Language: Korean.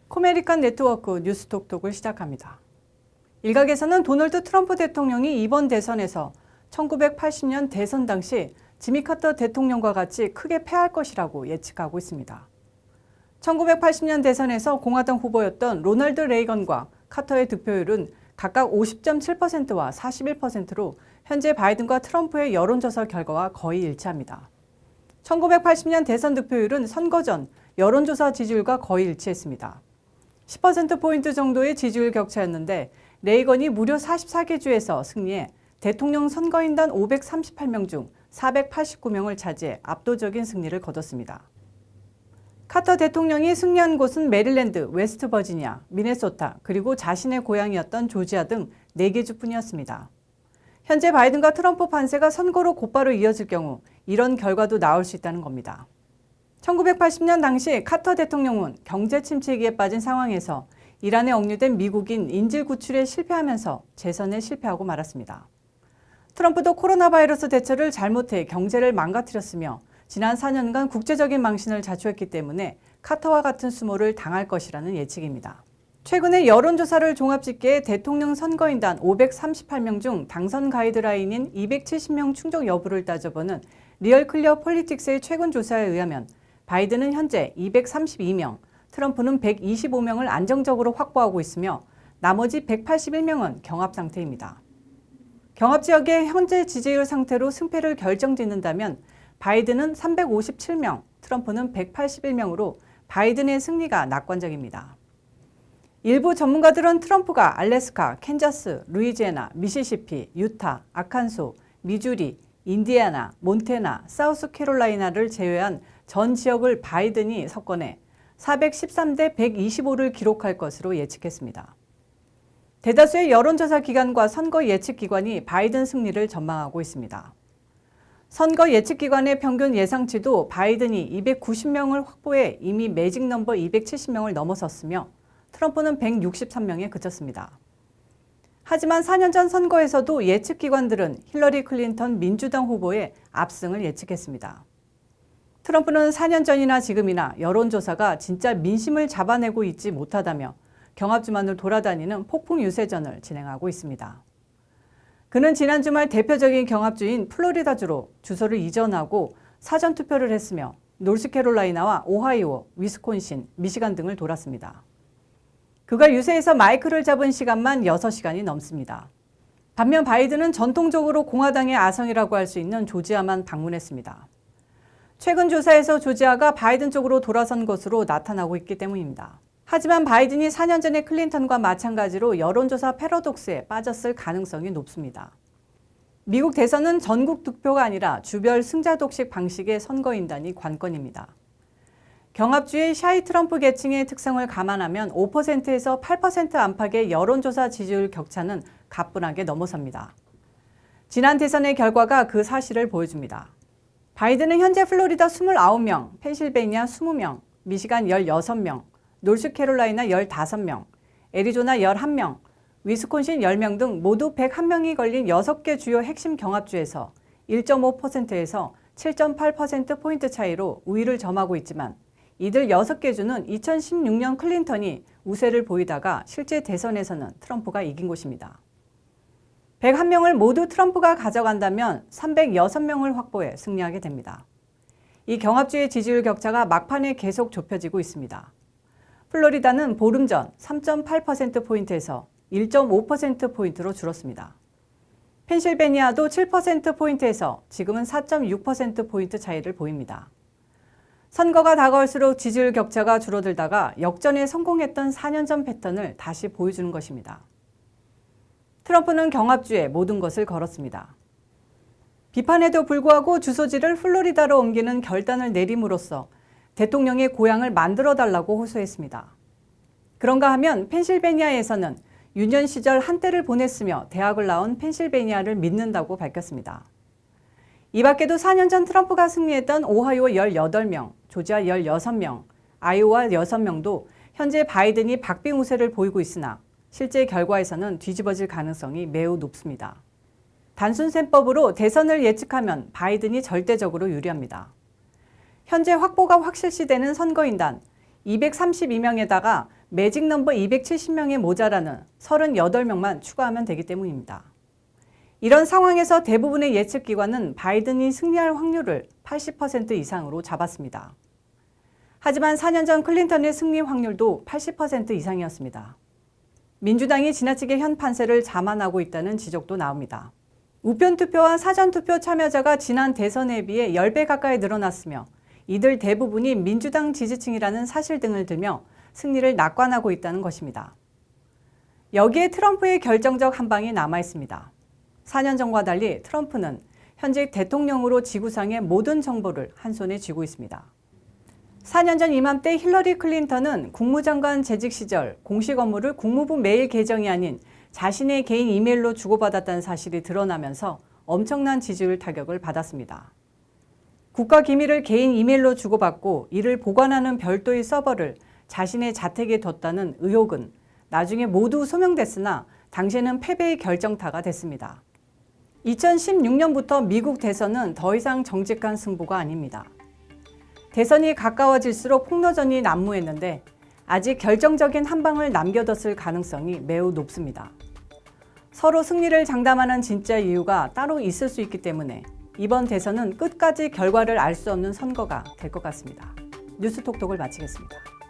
코메리칸 네트워크 뉴스톡톡을 시작합니다. 일각에서는 도널드 트럼프 대통령이 이번 대선에서 1980년 대선 당시 지미 카터 대통령과 같이 크게 패할 것이라고 예측하고 있습니다. 1980년 대선에서 공화당 후보였던 로널드 레이건과 카터의 득표율은 각각 50.7%와 41%로 현재 바이든과 트럼프의 여론조사 결과와 거의 일치합니다. 1980년 대선 득표율은 선거 전 여론조사 지지율과 거의 일치했습니다. 10%포인트 정도의 지지율 격차였는데 레이건이 무려 44개 주에서 승리해 대통령 선거인단 538명 중 489명을 차지해 압도적인 승리를 거뒀습니다. 카터 대통령이 승리한 곳은 메릴랜드, 웨스트버지니아, 미네소타, 그리고 자신의 고향이었던 조지아 등 4개 주뿐이었습니다. 현재 바이든과 트럼프 판세가 선거로 곧바로 이어질 경우 이런 결과도 나올 수 있다는 겁니다. 1980년 당시 카터 대통령은 경제 침체기에 빠진 상황에서 이란에 억류된 미국인 인질 구출에 실패하면서 재선에 실패하고 말았습니다. 트럼프도 코로나 바이러스 대처를 잘못해 경제를 망가뜨렸으며 지난 4년간 국제적인 망신을 자초했기 때문에 카터와 같은 수모를 당할 것이라는 예측입니다. 최근에 여론조사를 종합집계해 대통령 선거인단 538명 중 당선 가이드라인인 270명 충족 여부를 따져보는 리얼 클리어 폴리틱스의 최근 조사에 의하면 바이든은 현재 232명, 트럼프는 125명을 안정적으로 확보하고 있으며 나머지 181명은 경합 상태입니다. 경합 지역의 현재 지지율 상태로 승패를 결정짓는다면 바이든은 357명, 트럼프는 181명으로 바이든의 승리가 낙관적입니다. 일부 전문가들은 트럼프가 알래스카, 캔자스, 루이지애나, 미시시피, 유타, 아칸소, 미주리, 인디애나, 몬태나, 사우스캐롤라이나를 제외한 전 지역을 바이든이 석권해 413대 125를 기록할 것으로 예측했습니다. 대다수의 여론조사 기관과 선거 예측 기관이 바이든 승리를 전망하고 있습니다. 선거 예측 기관의 평균 예상치도 바이든이 290명을 확보해 이미 매직 넘버 270명을 넘어섰으며 트럼프는 163명에 그쳤습니다. 하지만 4년 전 선거에서도 예측 기관들은 힐러리 클린턴 민주당 후보의 압승을 예측했습니다. 트럼프는 4년 전이나 지금이나 여론조사가 진짜 민심을 잡아내고 있지 못하다며 경합주만을 돌아다니는 폭풍 유세전을 진행하고 있습니다. 그는 지난 주말 대표적인 경합주인 플로리다주로 주소를 이전하고 사전투표를 했으며 노스캐롤라이나와 오하이오, 위스콘신, 미시간 등을 돌았습니다. 그가 유세에서 마이크를 잡은 시간만 6시간이 넘습니다. 반면 바이든은 전통적으로 공화당의 아성이라고 할 수 있는 조지아만 방문했습니다. 최근 조사에서 조지아가 바이든 쪽으로 돌아선 것으로 나타나고 있기 때문입니다. 하지만 바이든이 4년 전의 클린턴과 마찬가지로 여론조사 패러독스에 빠졌을 가능성이 높습니다. 미국 대선은 전국 득표가 아니라 주별 승자 독식 방식의 선거인단이 관건입니다. 경합주의 샤이 트럼프 계층의 특성을 감안하면 5%에서 8% 안팎의 여론조사 지지율 격차는 가뿐하게 넘어섭니다. 지난 대선의 결과가 그 사실을 보여줍니다. 바이든은 현재 플로리다 29명, 펜실베이니아 20명, 미시간 16명, 노스캐롤라이나 15명, 애리조나 11명, 위스콘신 10명 등 모두 101명이 걸린 6개 주요 핵심 경합주에서 1.5%에서 7.8%포인트 차이로 우위를 점하고 있지만 이들 6개 주는 2016년 클린턴이 우세를 보이다가 실제 대선에서는 트럼프가 이긴 곳입니다. 101명을 모두 트럼프가 가져간다면 306명을 확보해 승리하게 됩니다. 이 경합주의 지지율 격차가 막판에 계속 좁혀지고 있습니다. 플로리다는 보름 전 3.8%포인트에서 1.5%포인트로 줄었습니다. 펜실베니아도 7%포인트에서 지금은 4.6%포인트 차이를 보입니다. 선거가 다가올수록 지지율 격차가 줄어들다가 역전에 성공했던 4년 전 패턴을 다시 보여주는 것입니다. 트럼프는 경합주에 모든 것을 걸었습니다. 비판에도 불구하고 주소지를 플로리다로 옮기는 결단을 내림으로써 대통령의 고향을 만들어달라고 호소했습니다. 그런가 하면 펜실베니아에서는 유년 시절 한때를 보냈으며 대학을 나온 펜실베니아를 믿는다고 밝혔습니다. 이 밖에도 4년 전 트럼프가 승리했던 오하이오 18명, 조지아 16명, 아이오와 6명도 현재 바이든이 박빙 우세를 보이고 있으나 실제 결과에서는 뒤집어질 가능성이 매우 높습니다. 단순셈법으로 대선을 예측하면 바이든이 절대적으로 유리합니다. 현재 확보가 확실시되는 선거인단 232명에다가 매직 넘버 270명에 모자라는 38명만 추가하면 되기 때문입니다. 이런 상황에서 대부분의 예측기관은 바이든이 승리할 확률을 80% 이상으로 잡았습니다. 하지만 4년 전 클린턴의 승리 확률도 80% 이상이었습니다. 민주당이 지나치게 현 판세를 자만하고 있다는 지적도 나옵니다. 우편투표와 사전투표 참여자가 지난 대선에 비해 10배 가까이 늘어났으며 이들 대부분이 민주당 지지층이라는 사실 등을 들며 승리를 낙관하고 있다는 것입니다. 여기에 트럼프의 결정적 한방이 남아 있습니다. 4년 전과 달리 트럼프는 현직 대통령으로 지구상의 모든 정보를 한 손에 쥐고 있습니다. 4년 전 이맘때 힐러리 클린턴은 국무장관 재직 시절 공식 업무를 국무부 메일 계정이 아닌 자신의 개인 이메일로 주고받았다는 사실이 드러나면서 엄청난 지지율 타격을 받았습니다. 국가 기밀을 개인 이메일로 주고받고 이를 보관하는 별도의 서버를 자신의 자택에 뒀다는 의혹은 나중에 모두 소명됐으나 당시에는 패배의 결정타가 됐습니다. 2016년부터 미국 대선은 더 이상 정직한 승부가 아닙니다. 대선이 가까워질수록 폭로전이 난무했는데 아직 결정적인 한 방을 남겨뒀을 가능성이 매우 높습니다. 서로 승리를 장담하는 진짜 이유가 따로 있을 수 있기 때문에 이번 대선은 끝까지 결과를 알 수 없는 선거가 될 것 같습니다. 뉴스톡톡을 마치겠습니다.